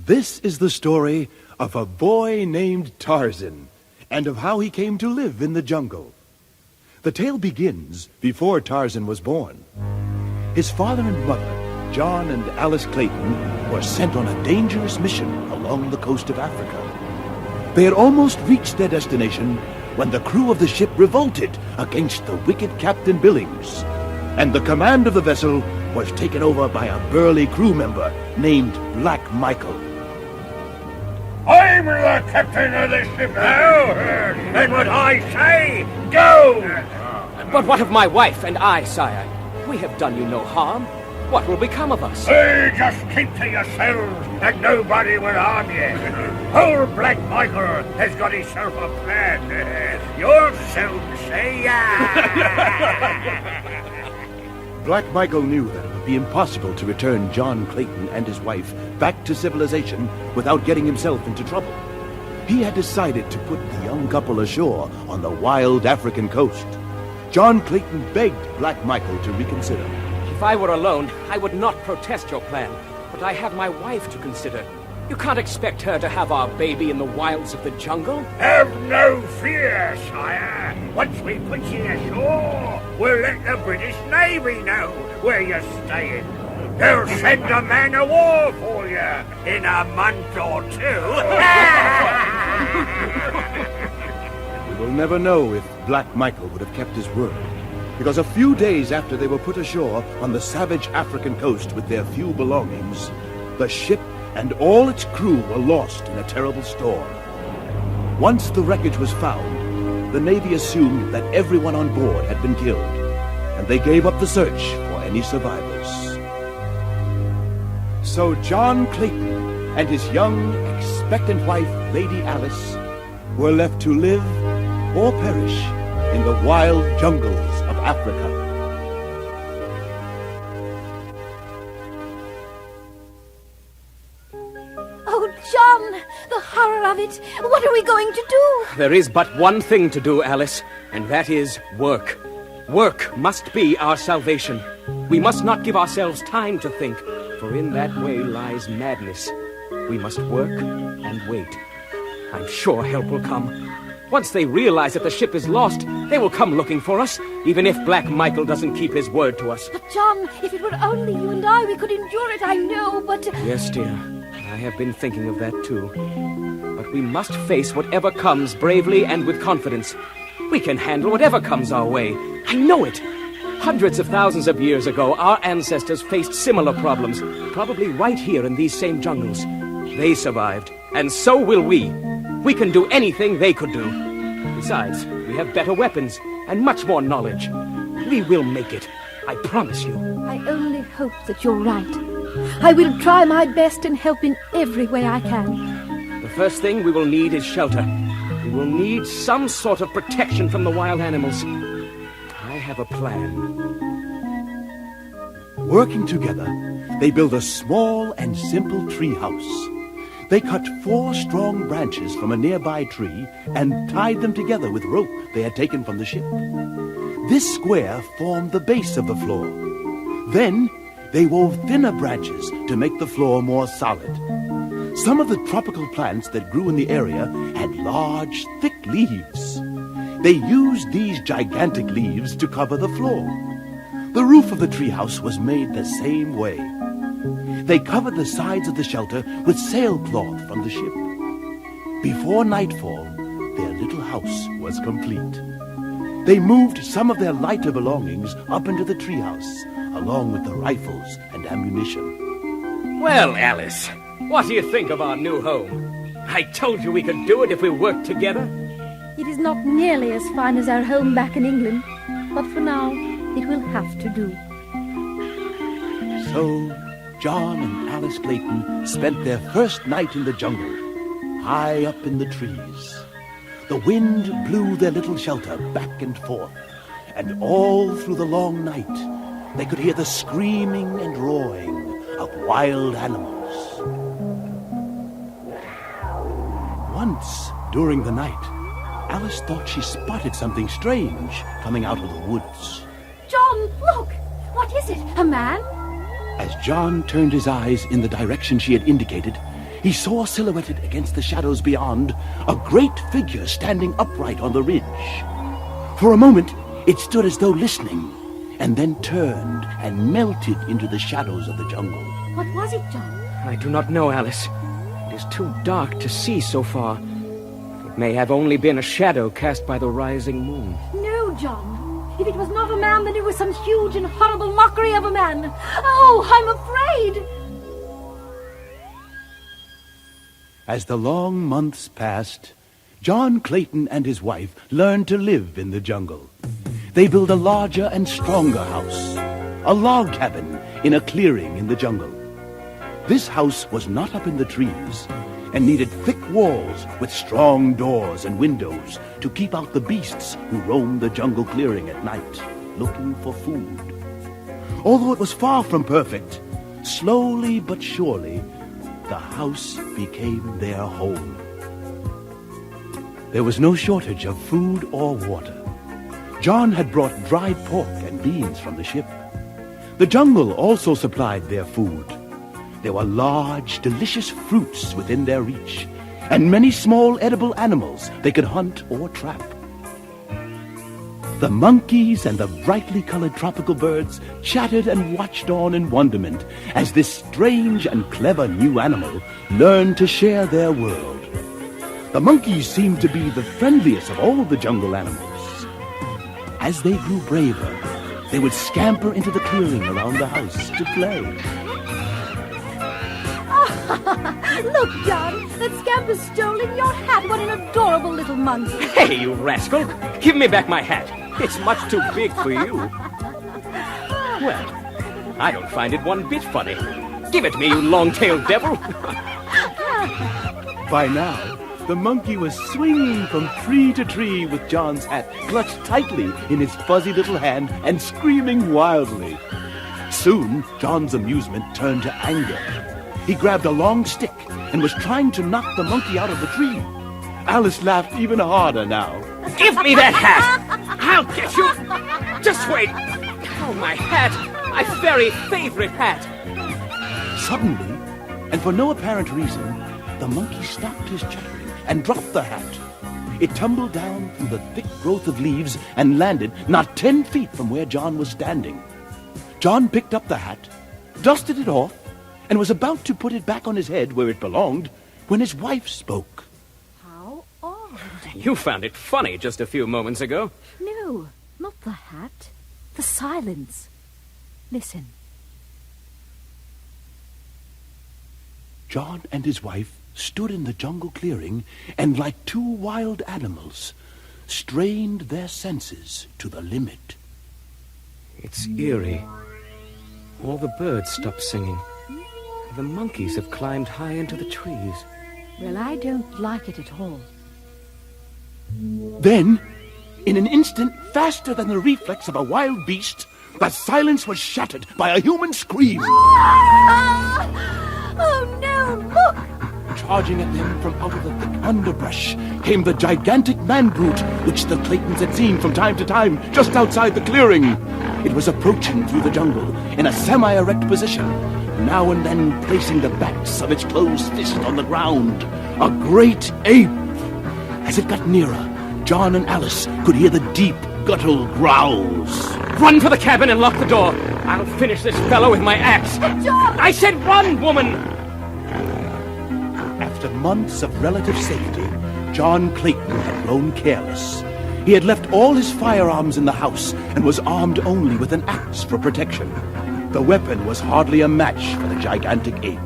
This is the story of a boy named Tarzan and of how he came to live in the jungle. The tale begins before Tarzan was born. His father and mother, John and Alice Clayton, were sent on a dangerous mission along the coast of Africa. They had almost reached their destination when the crew of the ship revolted against the wicked Captain Billings, and the command of the vessel was taken over by a burly crew member named Black Michael. I'm the captain of the ship now, and what I say, go! But what of my wife and I, sire? We have done you no harm. What will become of us? Just keep to yourselves, and nobody will harm you. Old Black Michael has got himself a plan. You'll soon see. Black Michael knew that it would be impossible to return John Clayton and his wife back to civilization without getting himself into trouble. He had decided to put the young couple ashore on the wild African coast. John Clayton begged Black Michael to reconsider. If I were alone, I would not protest your plan, but I have my wife to consider. You can't expect her to have our baby in the wilds of the jungle. Have no fear, sire. Once we put you ashore, we'll let the British Navy know where you're staying. They'll send a man of war for you in a month or two. We will never know if Black Michael would have kept his word, because a few days after they were put ashore on the savage African coast with their few belongings, the ship and all its crew were lost in a terrible storm. Once the wreckage was found, the Navy assumed that everyone on board had been killed, and they gave up the search for any survivors. So John Clayton and his young, expectant wife, Lady Alice, were left to live or perish in the wild jungles of Africa. Oh, John, the horror of it. What are we going to do? There is but one thing to do, Alice, and that is work. Work must be our salvation. We must not give ourselves time to think, for in that way lies madness. We must work and wait. I'm sure help will come. Once they realize that the ship is lost, they will come looking for us, even if Black Michael doesn't keep his word to us. But, John, if it were only you and I, we could endure it, I know, but... Yes, dear. I have been thinking of that, too. But we must face whatever comes bravely and with confidence. We can handle whatever comes our way. I know it. Hundreds of thousands of years ago, our ancestors faced similar problems, probably right here in these same jungles. They survived, and so will we. We can do anything they could do. Besides, we have better weapons and much more knowledge. We will make it. I promise you. I only hope that you're right. I will try my best and help in every way I can. The first thing we will need is shelter. We will need some sort of protection from the wild animals. I have a plan. Working together, they built a small and simple tree house. They cut 4 strong branches from a nearby tree and tied them together with rope they had taken from the ship. This square formed the base of the floor. Then they wove thinner branches to make the floor more solid. Some of the tropical plants that grew in the area had large, thick leaves. They used these gigantic leaves to cover the floor. The roof of the treehouse was made the same way. They covered the sides of the shelter with sailcloth from the ship. Before nightfall, their little house was complete. They moved some of their lighter belongings up into the treehouse, along with the rifles and ammunition. Well, Alice, what do you think of our new home? I told you we could do it if we worked together. It is not nearly as fine as our home back in England, but for now, it will have to do. So, John and Alice Clayton spent their first night in the jungle, high up in the trees. The wind blew their little shelter back and forth, and all through the long night, they could hear the screaming and roaring of wild animals. Once, during the night, Alice thought she spotted something strange coming out of the woods. John, look! What is it? A man? As John turned his eyes in the direction she had indicated, he he saw silhouetted against the shadows beyond a great figure standing upright on the ridge. For a moment, it stood as though listening, and then turned and melted into the shadows of the jungle. What was it, John? I do not know, Alice. It is too dark to see so far. It may have only been a shadow cast by the rising moon. No, John. If it was not a man, then it was some huge and horrible mockery of a man. Oh, I'm afraid! As the long months passed, John Clayton and his wife learned to live in the jungle. They built a larger and stronger house, a log cabin in a clearing in the jungle. This house was not up in the trees and needed thick walls with strong doors and windows to keep out the beasts who roamed the jungle clearing at night, looking for food. Although it was far from perfect, slowly but surely, the house became their home. There was no shortage of food or water. John had brought dried pork and beans from the ship. The jungle also supplied their food. There were large, delicious fruits within their reach, and many small edible animals they could hunt or trap. The monkeys and the brightly colored tropical birds chattered and watched on in wonderment as this strange and clever new animal learned to share their world. The monkeys seemed to be the friendliest of all the jungle animals. As they grew braver, they would scamper into the clearing around the house to play. Look, John, that scamp has stolen your hat. What an adorable little monkey. Hey, you rascal! Give me back my hat. It's much too big for you. Well, I don't find it one bit funny. Give it me, you long-tailed devil. By now, the monkey was swinging from tree to tree with John's hat clutched tightly in his fuzzy little hand and screaming wildly. Soon, John's amusement turned to anger. He grabbed a long stick and was trying to knock the monkey out of the tree. Alice laughed even harder now. Give me that hat! I'll get you! Just wait! Oh, my hat! My very favorite hat! Suddenly, and for no apparent reason, the monkey stopped his chattering and dropped the hat. It tumbled down through the thick growth of leaves and landed not 10 feet from where John was standing. John picked up the hat, dusted it off, and was about to put it back on his head where it belonged when his wife spoke. How odd. You found it funny just a few moments ago. No, not the hat. The silence. Listen. John and his wife stood in the jungle clearing and, like two wild animals, strained their senses to the limit. It's eerie. All the birds stopped singing. The monkeys have climbed high into the trees. Well, I don't like it at all. Then, in an instant, faster than the reflex of a wild beast, the silence was shattered by a human scream. Ah! Oh, no, look! Charging at them from out of the thick underbrush came the gigantic man-brute which the Claytons had seen from time to time just outside the clearing. It was approaching through the jungle in a semi-erect position, now and then placing the backs of its closed fist on the ground. A great ape! As it got nearer, John and Alice could hear the deep, guttural growls. Run for the cabin and lock the door. I'll finish this fellow with my axe. John! I said run, woman! After months of relative safety, John Clayton had grown careless. He had left all his firearms in the house and was armed only with an axe for protection. The weapon was hardly a match for the gigantic ape.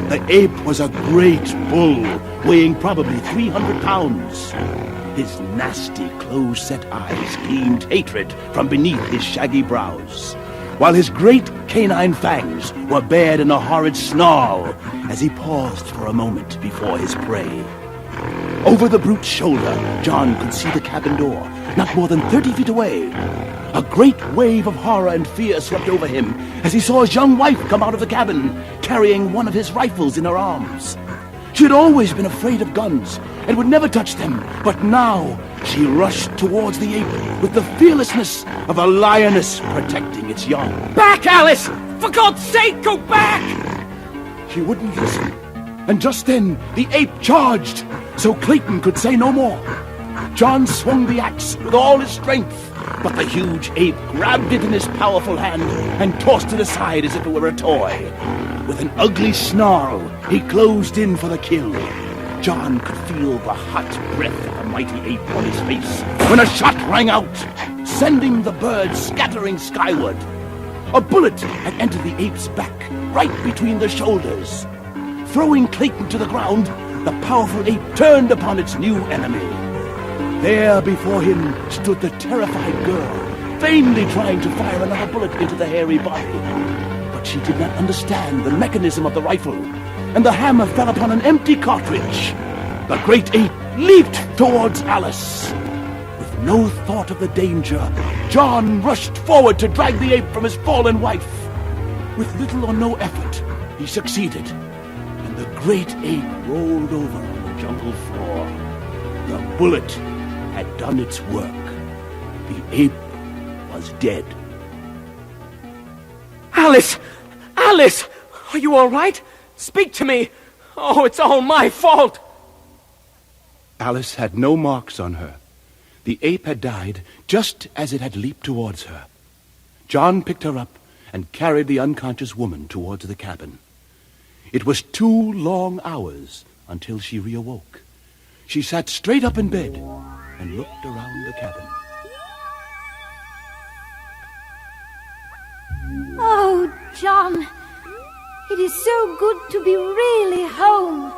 The ape was a great bull, weighing probably 300 pounds. His nasty, close-set eyes gleamed hatred from beneath his shaggy brows, while his great canine fangs were bared in a horrid snarl as he paused for a moment before his prey. Over the brute's shoulder, John could see the cabin door, not more than 30 feet away. A great wave of horror and fear swept over him as he saw his young wife come out of the cabin, carrying one of his rifles in her arms. She had always been afraid of guns and would never touch them, but now she rushed towards the ape with the fearlessness of a lioness protecting its young. Back, Alice! For God's sake, go back! She wouldn't listen. And just then, the ape charged, so Clayton could say no more. John swung the axe with all his strength, but the huge ape grabbed it in his powerful hand and tossed it aside as if it were a toy. With an ugly snarl, he closed in for the kill. John could feel the hot breath of the mighty ape on his face when a shot rang out, sending the bird scattering skyward. A bullet had entered the ape's back, right between the shoulders. Throwing Clayton to the ground, the powerful ape turned upon its new enemy. There before him stood the terrified girl, vainly trying to fire another bullet into the hairy body. But she did not understand the mechanism of the rifle, and the hammer fell upon an empty cartridge. The great ape leaped towards Alice. With no thought of the danger, John rushed forward to drag the ape from his fallen wife. With little or no effort, he succeeded, and the great ape rolled over on the jungle floor. The bullet had done its work. The ape was dead. Alice! Alice! Are you all right? Speak to me! Oh, it's all my fault! Alice had no marks on her. The ape had died just as it had leaped towards her. John picked her up and carried the unconscious woman towards the cabin. It was 2 long hours until she reawoke. She sat straight up in bed and looked around the cabin. Oh, John, it is so good to be really home.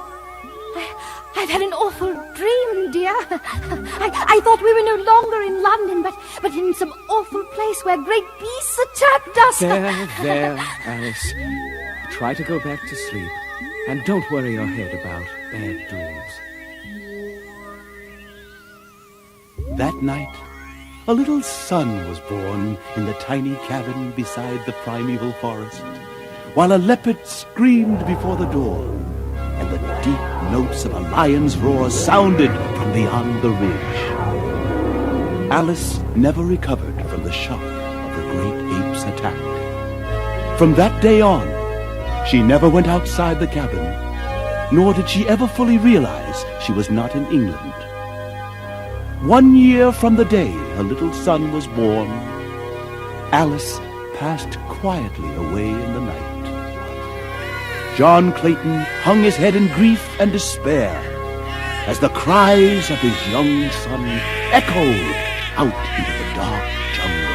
I've had an awful dream, dear. I thought we were no longer in London, but in some awful place where great beasts attacked us. There, Alice. Try to go back to sleep, and don't worry your head about bad dreams. That night, a little son was born in the tiny cabin beside the primeval forest, while a leopard screamed before the door, and the deep notes of a lion's roar sounded from beyond the ridge. Alice never recovered from the shock of the great ape's attack. From that day on, she never went outside the cabin, nor did she ever fully realize she was not in England. 1 year from the day her little son was born, Alice passed quietly away in the night. John Clayton hung his head in grief and despair as the cries of his young son echoed out into the dark jungle.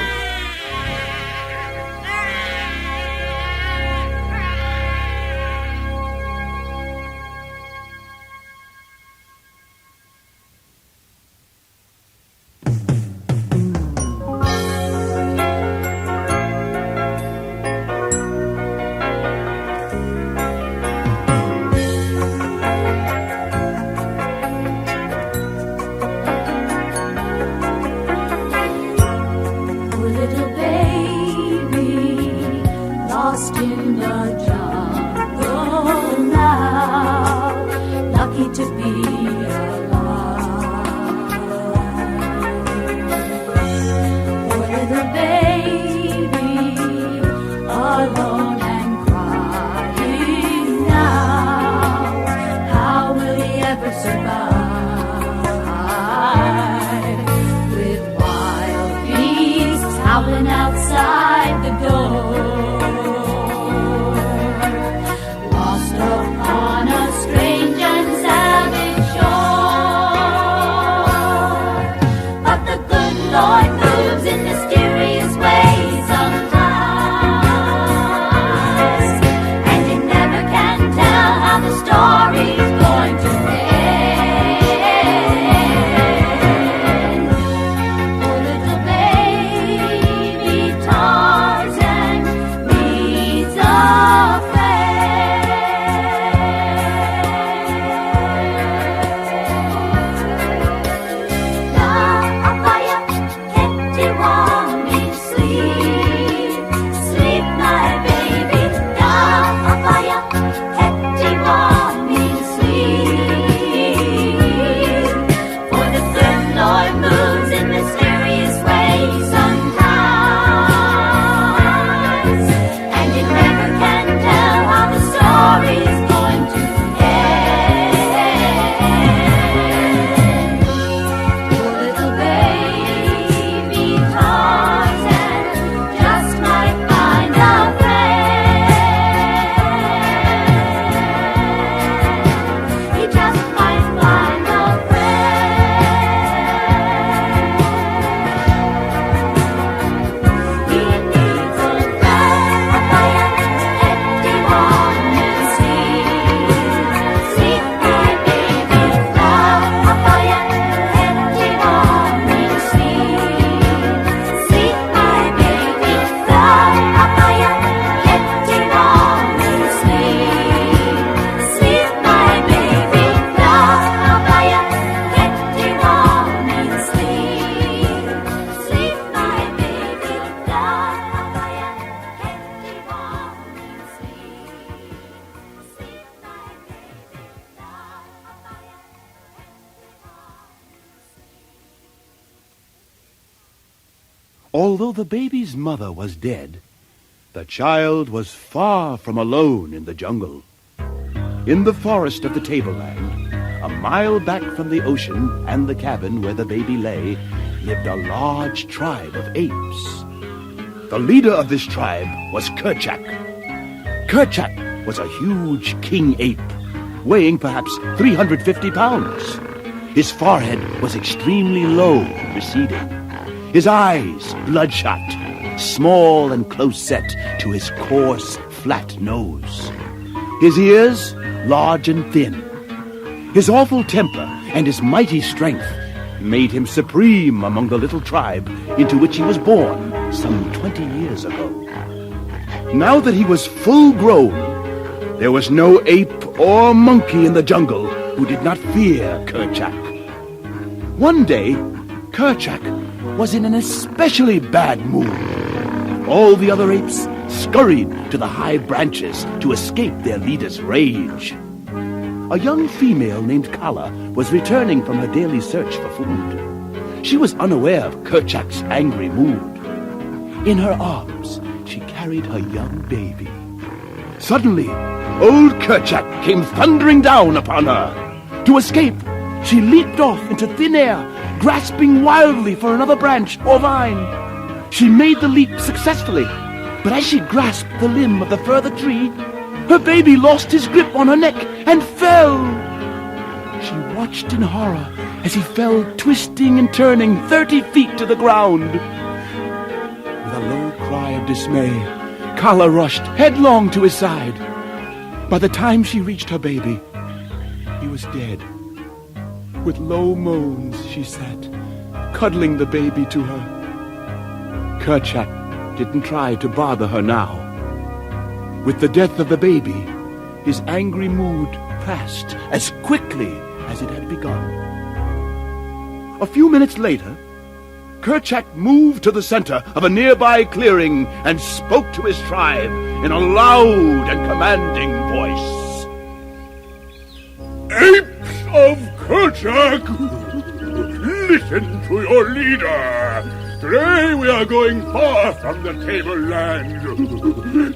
Howling outside the door. although the baby's mother was dead, the child was far from alone in the jungle. In the forest of the tableland, a mile back from the ocean and the cabin where the baby lay, lived a large tribe of apes. The leader of this tribe was Kerchak. Kerchak was a huge king ape, weighing perhaps 350 pounds. His forehead was extremely low and receding. His eyes bloodshot, small and close set to his coarse, flat nose. His ears large and thin. His awful temper and his mighty strength made him supreme among the little tribe into which he was born some 20 years ago. Now that he was full grown, there was no ape or monkey in the jungle who did not fear Kerchak. One day, Kerchak was in an especially bad mood. All the other apes scurried to the high branches to escape their leader's rage. A young female named Kala was returning from her daily search for food. She was unaware of Kerchak's angry mood. In her arms, she carried her young baby. Suddenly, old Kerchak came thundering down upon her. To escape, she leaped off into thin air, grasping wildly for another branch or vine. She made the leap successfully, but as she grasped the limb of the further tree, her baby lost his grip on her neck and fell. She watched in horror as he fell twisting and turning 30 feet to the ground. With a low cry of dismay, Kala rushed headlong to his side. By the time she reached her baby, he was dead. With low moans, she sat, cuddling the baby to her. Kerchak didn't try to bother her now. With the death of the baby, his angry mood passed as quickly as it had begun. A few minutes later, Kerchak moved to the center of a nearby clearing and spoke to his tribe in a loud and commanding voice. Apes of Kerchak, listen to your leader. Today we are going far from the tableland.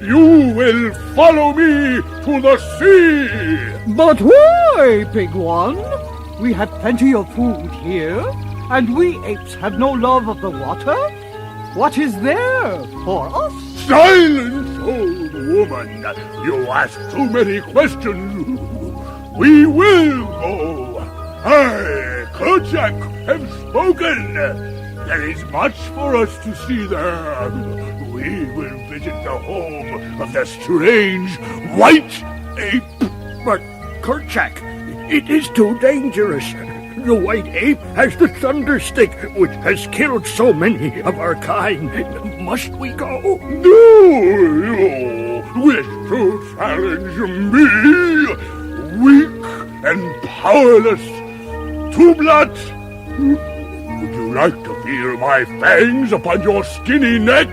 You will follow me to the sea. But why, big one? We have plenty of food here, and we apes have no love of the water. What is there for us? Silence, old woman. You ask too many questions. We will go. I, Kerchak, have spoken. There is much for us to see there. We will visit the home of the strange white ape. But, Kerchak, it is too dangerous. The white ape has the thunder stick, which has killed so many of our kind. Must we go? Do you wish to challenge me? Weak and powerless, Two-Blood? Would you like to feel my fangs upon your skinny neck?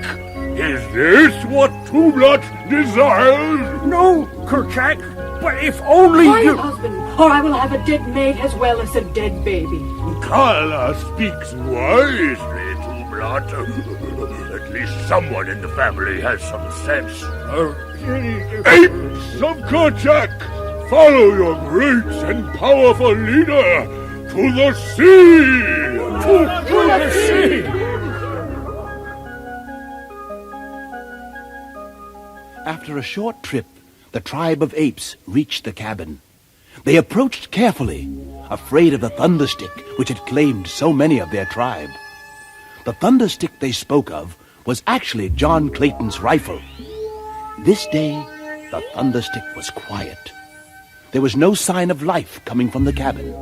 Is this what Two-Blood desires? No, Kerchak, but if only Quiet, you... husband, or I will have a dead maid as well as a dead baby. Kala speaks wisely, Two-Blood. At least someone in the family has some sense. Apes of Kerchak, follow your great and powerful leader to the sea! To the sea! After a short trip, the tribe of apes reached the cabin. They approached carefully, afraid of the thunderstick which had claimed so many of their tribe. The thunderstick they spoke of was actually John Clayton's rifle. This day, the thunderstick was quiet. There was no sign of life coming from the cabin,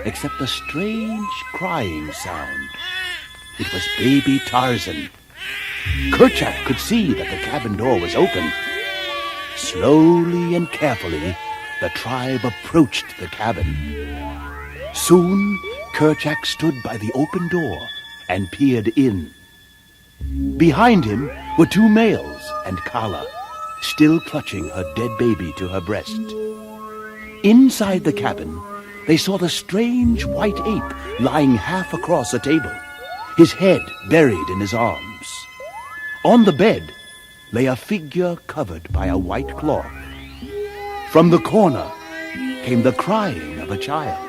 except a strange crying sound. It was baby Tarzan. Kerchak could see that the cabin door was open. Slowly and carefully, the tribe approached the cabin. Soon, Kerchak stood by the open door and peered in. Behind him were two males and Kala, still clutching her dead baby to her breast. Inside the cabin, they saw the strange white ape lying half across a table, his head buried in his arms. On the bed lay a figure covered by a white cloth. From the corner came the crying of a child.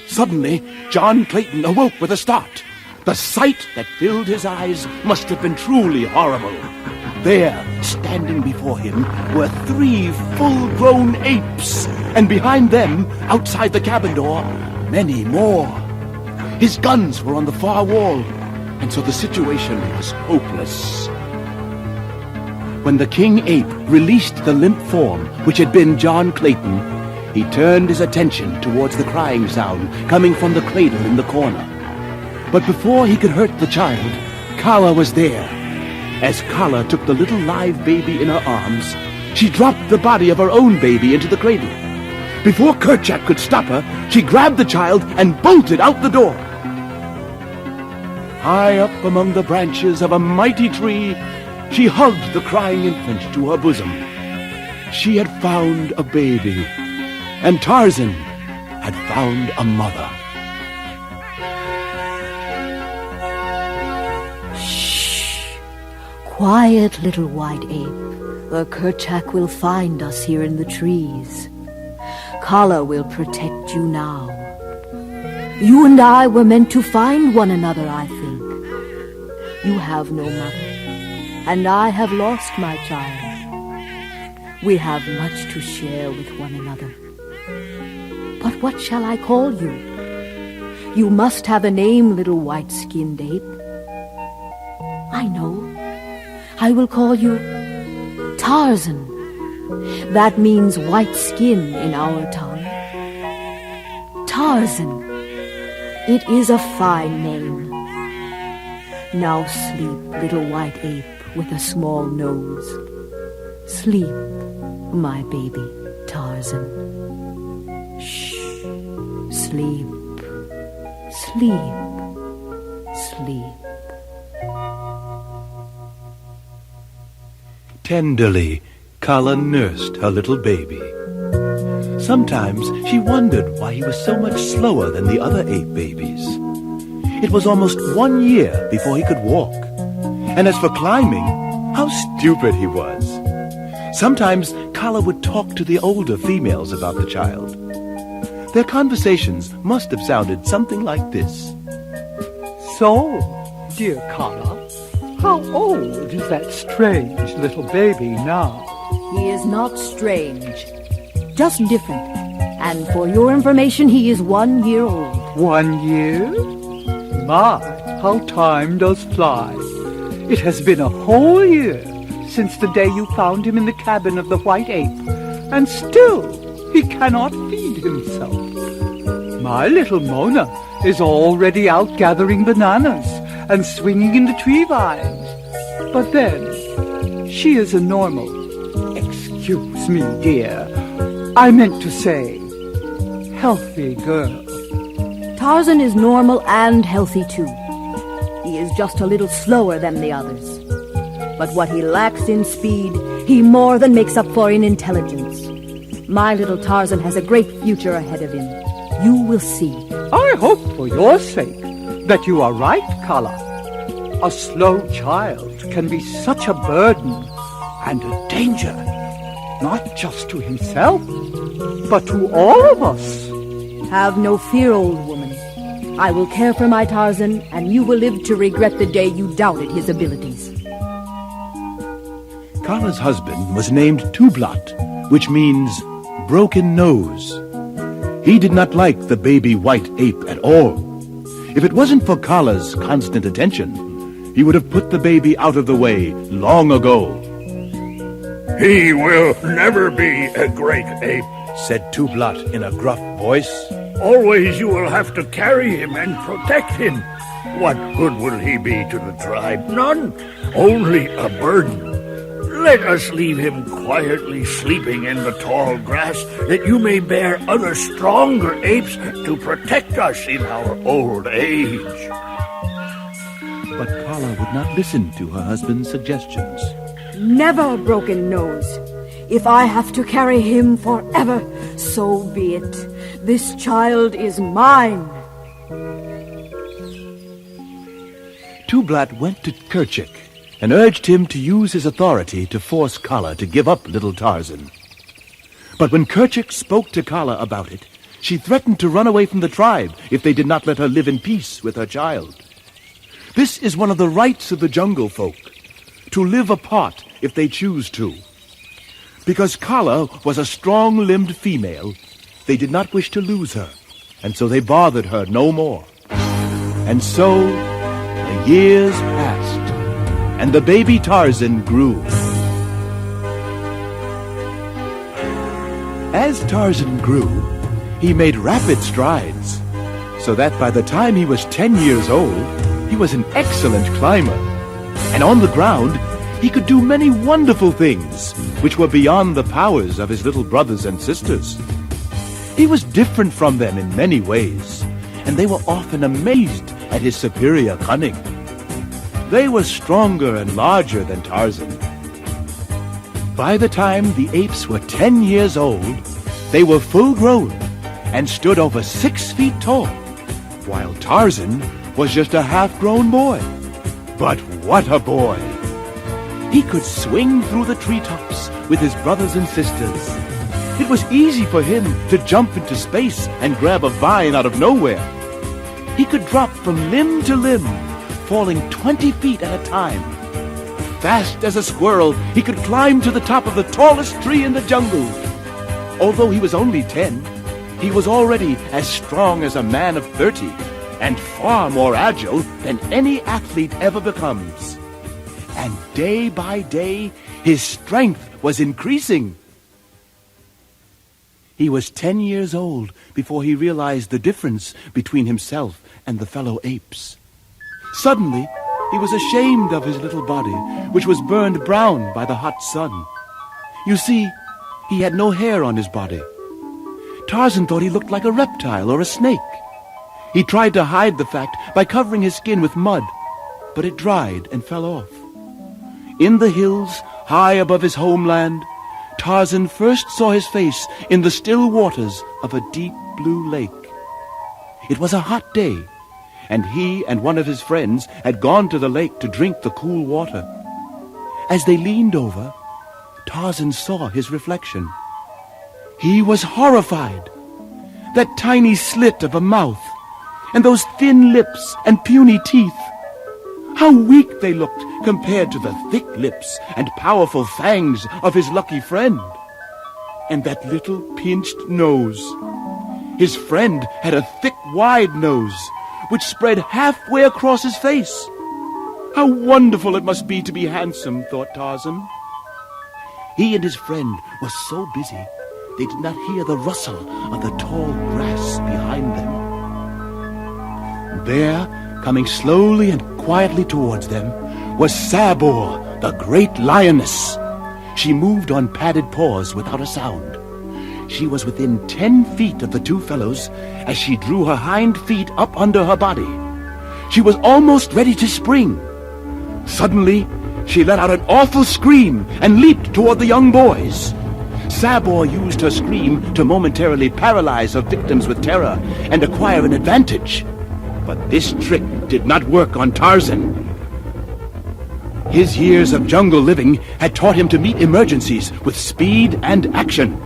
Suddenly, John Clayton awoke with a start. The sight that filled his eyes must have been truly horrible. There, standing before him, were 3 full-grown apes, and behind them, outside the cabin door, many more. His guns were on the far wall, and so the situation was hopeless. When the king ape released the limp form, which had been John Clayton, he turned his attention towards the crying sound coming from the cradle in the corner. But before he could hurt the child, Kala was there. As Kala took the little live baby in her arms, she dropped the body of her own baby into the cradle. Before Kerchak could stop her, she grabbed the child and bolted out the door. High up among the branches of a mighty tree, she hugged the crying infant to her bosom. She had found a baby, and Tarzan had found a mother. Quiet, little white ape. The Kerchak will find us here in the trees. Kala will protect you now. You and I were meant to find one another, I think. You have no mother, and I have lost my child. We have much to share with one another. But what shall I call you? You must have a name, little white-skinned ape. I know. I will call you Tarzan. That means white skin in our tongue. Tarzan. It is a fine name. Now sleep, little white ape with a small nose. Sleep, my baby Tarzan. Shh. Sleep. Sleep. Sleep. Tenderly, Kala nursed her little baby. Sometimes she wondered why he was so much slower than the other ape babies. It was almost 1 year before he could walk. And as for climbing, how stupid he was. Sometimes Kala would talk to the older females about the child. Their conversations must have sounded something like this. So, dear Kala, how old is that strange little baby now? He is not strange, just different. And for your information, he is 1 year old. 1 year? My, how time does fly. It has been a whole year since the day you found him in the cabin of the white ape, and still he cannot feed himself. My little Mona is already out gathering bananas and swinging in the tree vines. But then, she is a normal, excuse me, dear, I meant to say, healthy girl. Tarzan is normal and healthy too. He is just a little slower than the others. But what he lacks in speed, he more than makes up for in intelligence. My little Tarzan has a great future ahead of him. You will see. I hope for your sake that you are right, Kala. A slow child can be such a burden and a danger, not just to himself, but to all of us. Have no fear, old woman. I will care for my Tarzan, and you will live to regret the day you doubted his abilities. Kala's husband was named Tublat, which means broken nose. He did not like the baby white ape at all. If it wasn't for Kala's constant attention, he would have put the baby out of the way long ago. He will never be a great ape. Said Tublat in a gruff voice. Always you will have to carry him and protect him. What good will he be to the tribe? None. Only a burden. Let us leave him quietly sleeping in the tall grass, that you may bear other stronger apes to protect us in our old age. But Kala would not listen to her husband's suggestions. Never, broken nose. If I have to carry him forever, so be it. This child is mine. Tublat went to Kerchak and urged him to use his authority to force Kala to give up little Tarzan. But when Kerchak spoke to Kala about it, she threatened to run away from the tribe if they did not let her live in peace with her child. This is one of the rights of the jungle folk, to live apart if they choose to. Because Kala was a strong-limbed female, they did not wish to lose her, and so they bothered her no more. And so the years passed, and the baby Tarzan grew. As Tarzan grew, he made rapid strides, so that by the time he was 10 years old, he was an excellent climber. And on the ground, he could do many wonderful things, which were beyond the powers of his little brothers and sisters. He was different from them in many ways, and they were often amazed at his superior cunning. They were stronger and larger than Tarzan. By the time the apes were 10 years old, they were full-grown and stood over 6 feet tall, while Tarzan was just a half-grown boy. But what a boy! He could swing through the treetops with his brothers and sisters. It was easy for him to jump into space and grab a vine out of nowhere. He could drop from limb to limb, falling 20 feet at a time. Fast as a squirrel, he could climb to the top of the tallest tree in the jungle. Although he was only 10, he was already as strong as a man of 30, and far more agile than any athlete ever becomes. And day by day, his strength was increasing. He was 10 years old before he realized the difference between himself and the fellow apes. Suddenly, he was ashamed of his little body, which was burned brown by the hot sun. You see, he had no hair on his body. Tarzan thought he looked like a reptile or a snake. He tried to hide the fact by covering his skin with mud, but it dried and fell off. In the hills, high above his homeland, Tarzan first saw his face in the still waters of a deep blue lake. It was a hot day, and he and one of his friends had gone to the lake to drink the cool water. As they leaned over, Tarzan saw his reflection. He was horrified. That tiny slit of a mouth, and those thin lips and puny teeth. How weak they looked compared to the thick lips and powerful fangs of his lucky friend. And that little pinched nose. His friend had a thick, wide nose, which spread halfway across his face. How wonderful it must be to be handsome, thought Tarzan. He and his friend were so busy, they did not hear the rustle of the tall grass behind them. There, coming slowly and quietly towards them, was Sabor, the great lioness. She moved on padded paws without a sound. She was within 10 feet of the two fellows as she drew her hind feet up under her body. She was almost ready to spring. Suddenly, she let out an awful scream and leaped toward the young boys. Sabor used her scream to momentarily paralyze her victims with terror and acquire an advantage. But this trick did not work on Tarzan. His years of jungle living had taught him to meet emergencies with speed and action.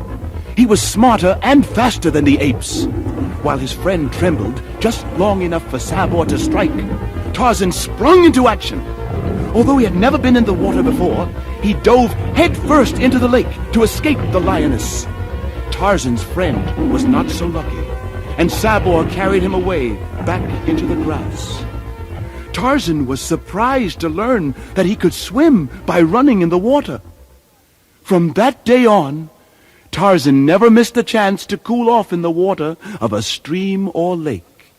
He was smarter and faster than the apes. While his friend trembled just long enough for Sabor to strike, Tarzan sprung into action. Although he had never been in the water before, he dove headfirst into the lake to escape the lioness. Tarzan's friend was not so lucky, and Sabor carried him away back into the grass. Tarzan was surprised to learn that he could swim by running in the water. From that day on, Tarzan never missed a chance to cool off in the water of a stream or lake.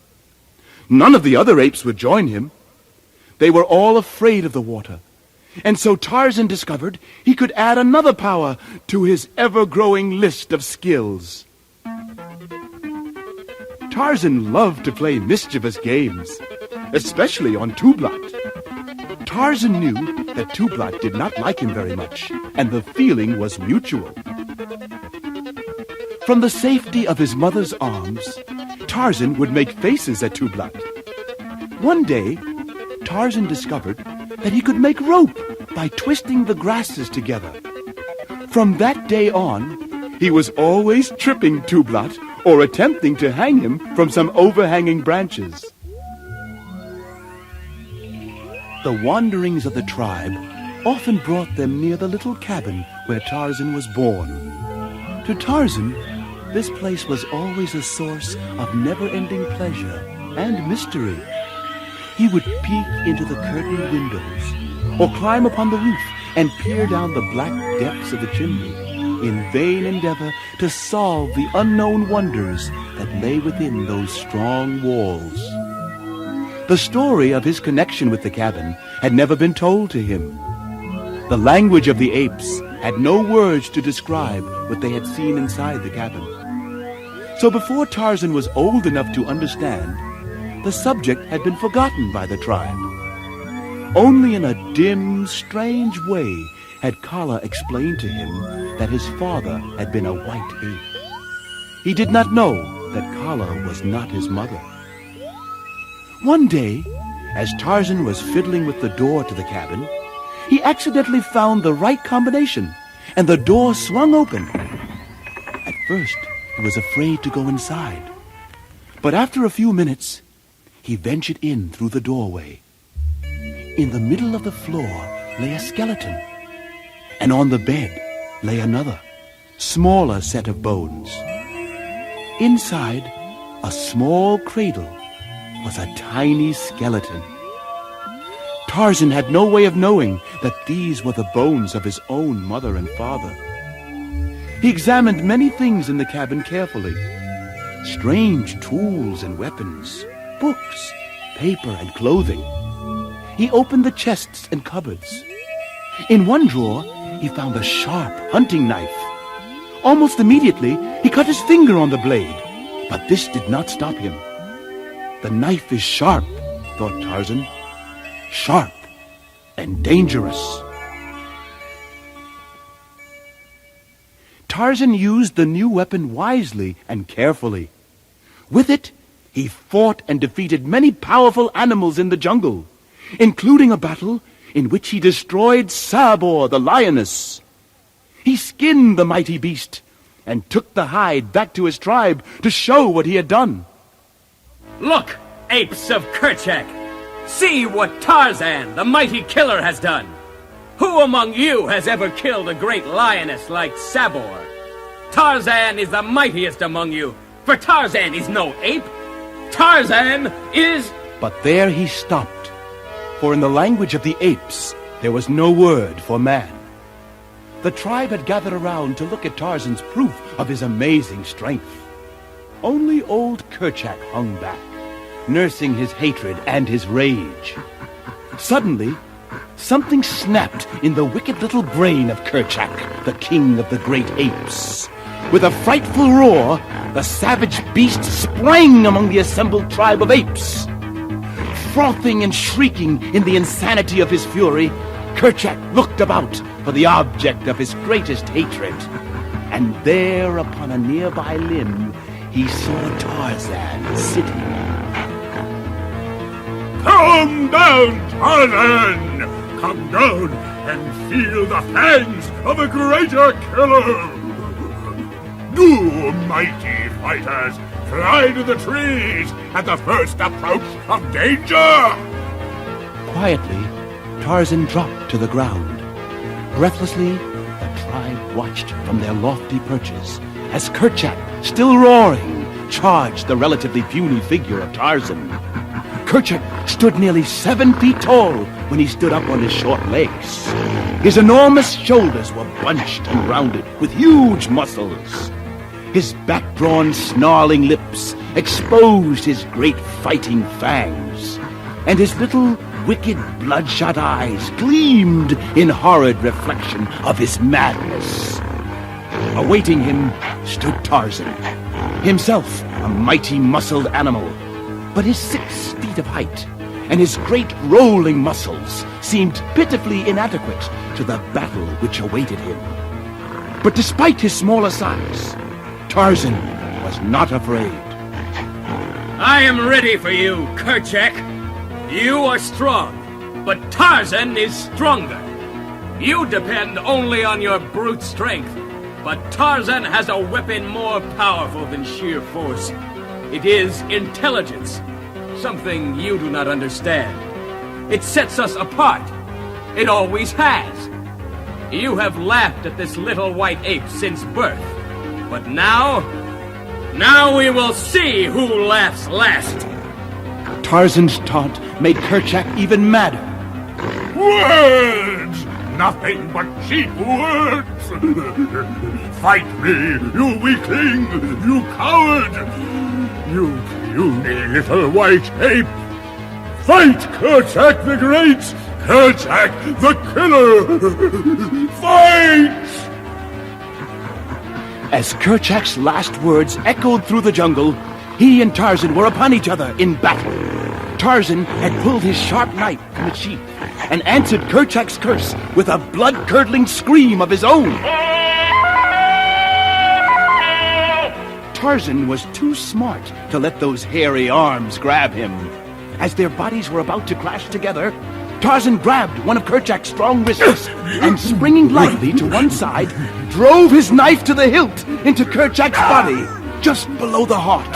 None of the other apes would join him. They were all afraid of the water, and so Tarzan discovered he could add another power to his ever-growing list of skills. Tarzan loved to play mischievous games, especially on Tublat. Tarzan knew that Tublat did not like him very much, and the feeling was mutual. From the safety of his mother's arms, Tarzan would make faces at Tublat. One day, Tarzan discovered that he could make rope by twisting the grasses together. From that day on, he was always tripping Tublat or attempting to hang him from some overhanging branches. The wanderings of the tribe often brought them near the little cabin where Tarzan was born. To Tarzan, this place was always a source of never-ending pleasure and mystery. He would peek into the curtained windows or climb upon the roof and peer down the black depths of the chimney in vain endeavor to solve the unknown wonders that lay within those strong walls. The story of his connection with the cabin had never been told to him. The language of the apes had no words to describe what they had seen inside the cabin. So before Tarzan was old enough to understand, the subject had been forgotten by the tribe. Only in a dim, strange way had Kala explained to him that his father had been a white ape. He did not know that Kala was not his mother. One day, as Tarzan was fiddling with the door to the cabin, he accidentally found the right combination, and the door swung open. At first, he was afraid to go inside, but after a few minutes, he ventured in through the doorway. In the middle of the floor lay a skeleton, and on the bed lay another, smaller set of bones. Inside, a small cradle was a tiny skeleton. Tarzan had no way of knowing that these were the bones of his own mother and father. He examined many things in the cabin carefully. Strange tools and weapons, books, paper and clothing. He opened the chests and cupboards. In one drawer, he found a sharp hunting knife. Almost immediately, he cut his finger on the blade, but this did not stop him. The knife is sharp, thought Tarzan. Sharp and dangerous. Tarzan used the new weapon wisely and carefully. With it, he fought and defeated many powerful animals in the jungle, including a battle in which he destroyed Sabor, the lioness. He skinned the mighty beast and took the hide back to his tribe to show what he had done. Look, apes of Kerchak! See what Tarzan, the mighty killer, has done! Who among you has ever killed a great lioness like Sabor? Tarzan is the mightiest among you, for Tarzan is no ape. Tarzan is... But there he stopped, for in the language of the apes, there was no word for man. The tribe had gathered around to look at Tarzan's proof of his amazing strength. Only old Kerchak hung back, nursing his hatred and his rage. Suddenly, something snapped in the wicked little brain of Kerchak, the king of the great apes. With a frightful roar, the savage beast sprang among the assembled tribe of apes. Frothing and shrieking in the insanity of his fury, Kerchak looked about for the object of his greatest hatred. And there, upon a nearby limb, he saw Tarzan sitting. Come down, Tarzan! Come down and feel the fangs of a greater killer! You mighty fighters, fly to the trees at the first approach of danger! Quietly, Tarzan dropped to the ground. Breathlessly, the tribe watched from their lofty perches as Kerchak, still roaring, charged the relatively puny figure of Tarzan. Kerchak stood nearly 7 feet tall when he stood up on his short legs. His enormous shoulders were bunched and rounded with huge muscles. His back-drawn, snarling lips exposed his great fighting fangs, and his little, wicked, bloodshot eyes gleamed in horrid reflection of his madness. Awaiting him stood Tarzan, himself a mighty muscled animal, but his 6 feet of height and his great rolling muscles seemed pitifully inadequate to the battle which awaited him. But despite his smaller size, Tarzan was not afraid. I am ready for you, Kerchak. You are strong, but Tarzan is stronger. You depend only on your brute strength, but Tarzan has a weapon more powerful than sheer force. It is intelligence, something you do not understand. It sets us apart. It always has. You have laughed at this little white ape since birth, but now we will see who laughs last. Tarzan's taunt made Kerchak even madder. Words! Nothing but cheap words! Fight me, you weakling! You coward! You puny little white ape! Fight Kerchak the Great! Kerchak the Killer! Fight! As Kerchak's last words echoed through the jungle, he and Tarzan were upon each other in battle. Tarzan had pulled his sharp knife from its sheath and answered Kerchak's curse with a blood-curdling scream of his own. Tarzan was too smart to let those hairy arms grab him. As their bodies were about to clash together, Tarzan grabbed one of Kerchak's strong wrists and, springing lightly to one side, drove his knife to the hilt into Kerchak's body, just below the heart.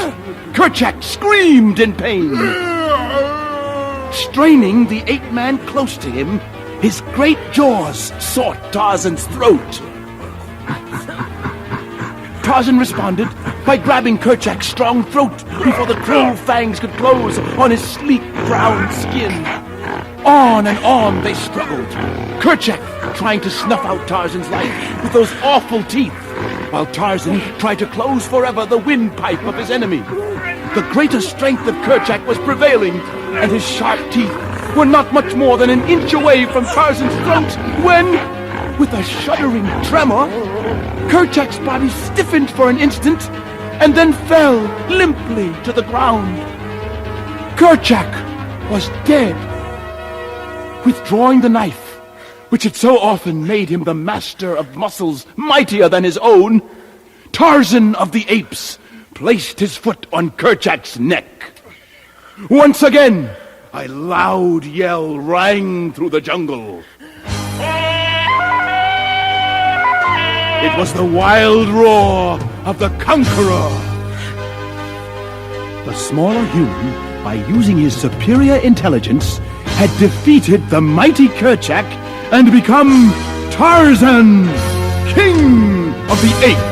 Kerchak screamed in pain. Straining the ape-man close to him, his great jaws sought Tarzan's throat. Tarzan responded by grabbing Kerchak's strong throat before the cruel fangs could close on his sleek brown skin. On and on they struggled, Kerchak trying to snuff out Tarzan's life with those awful teeth, while Tarzan tried to close forever the windpipe of his enemy. The greater strength of Kerchak was prevailing, and his sharp teeth were not much more than an inch away from Tarzan's throat when, with a shuddering tremor, Kerchak's body stiffened for an instant and then fell limply to the ground. Kerchak was dead. Withdrawing the knife, which had so often made him the master of muscles mightier than his own, Tarzan of the Apes placed his foot on Kerchak's neck. Once again, a loud yell rang through the jungle. It was the wild roar of the conqueror. The smaller human, by using his superior intelligence, had defeated the mighty Kerchak and become Tarzan, King of the Apes.